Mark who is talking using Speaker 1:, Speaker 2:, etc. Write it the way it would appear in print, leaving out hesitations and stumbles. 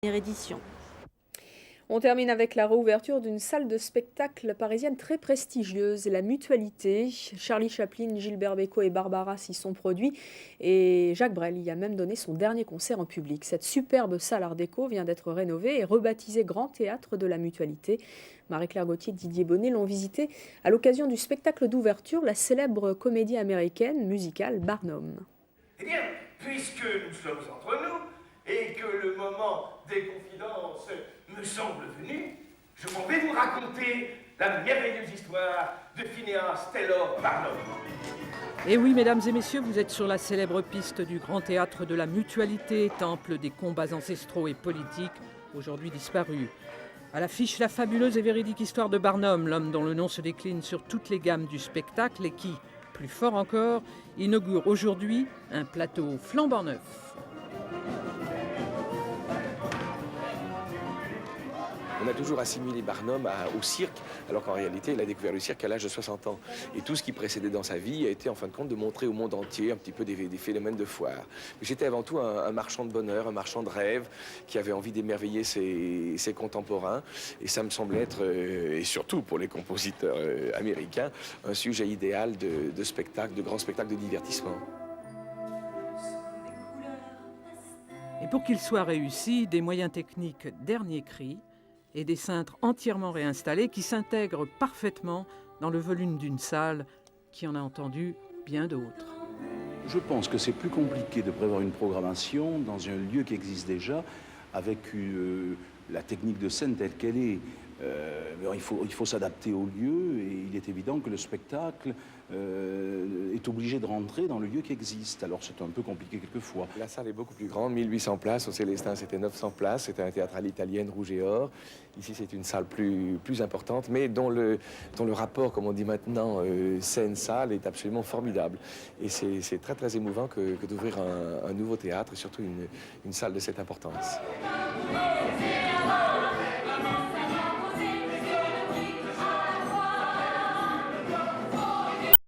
Speaker 1: édition.
Speaker 2: On termine avec la réouverture d'une salle de spectacle parisienne très prestigieuse, la Mutualité. Charlie Chaplin, Gilbert Bécaud et Barbara s'y sont produits et Jacques Brel y a même donné son dernier concert en public. Cette superbe salle art déco vient d'être rénovée et rebaptisée Grand Théâtre de la Mutualité. Marie-Claire Gauthier et Didier Bonnet l'ont visité à l'occasion du spectacle d'ouverture, la célèbre comédie américaine musicale Barnum.
Speaker 3: Eh bien, puisque nous sommes entre nous et que le moment des confidences me semble venu, je m'en vais vous raconter la merveilleuse histoire de Phineas Taylor Barnum.
Speaker 4: Et oui, mesdames et messieurs, vous êtes sur la célèbre piste du Grand Théâtre de la Mutualité, temple des combats ancestraux et politiques, aujourd'hui disparu. À l'affiche, la fabuleuse et véridique histoire de Barnum, l'homme dont le nom se décline sur toutes les gammes du spectacle et qui, plus fort encore, inaugure aujourd'hui un plateau flambant neuf.
Speaker 5: On a toujours assimilé Barnum au cirque, alors qu'en réalité, il a découvert le cirque à l'âge de 60 ans. Et tout ce qui précédait dans sa vie a été, en fin de compte, de montrer au monde entier un petit peu des phénomènes de foire. J'étais avant tout un marchand de bonheur, un marchand de rêves, qui avait envie d'émerveiller ses contemporains. Et ça me semblait être, et surtout pour les compositeurs américains, un sujet idéal de spectacle, de grands spectacles de divertissement.
Speaker 4: Et pour qu'il soit réussi, des moyens techniques dernier cri, et des cintres entièrement réinstallés qui s'intègrent parfaitement dans le volume d'une salle qui en a entendu bien d'autres.
Speaker 6: Je pense que c'est plus compliqué de prévoir une programmation dans un lieu qui existe déjà avec la technique de scène telle qu'elle est. Il faut s'adapter au lieu et il est évident que le spectacle est obligé de rentrer dans le lieu qui existe. Alors c'est un peu compliqué quelquefois.
Speaker 5: La salle est beaucoup plus grande, 1800 places. Au Célestin, c'était 900 places. C'était un théâtre à l'italienne, rouge et or. Ici, c'est une salle plus importante, mais dont le rapport, comme on dit maintenant, scène-salle est absolument formidable. Et c'est très, très émouvant que d'ouvrir un nouveau théâtre et surtout une salle de cette importance.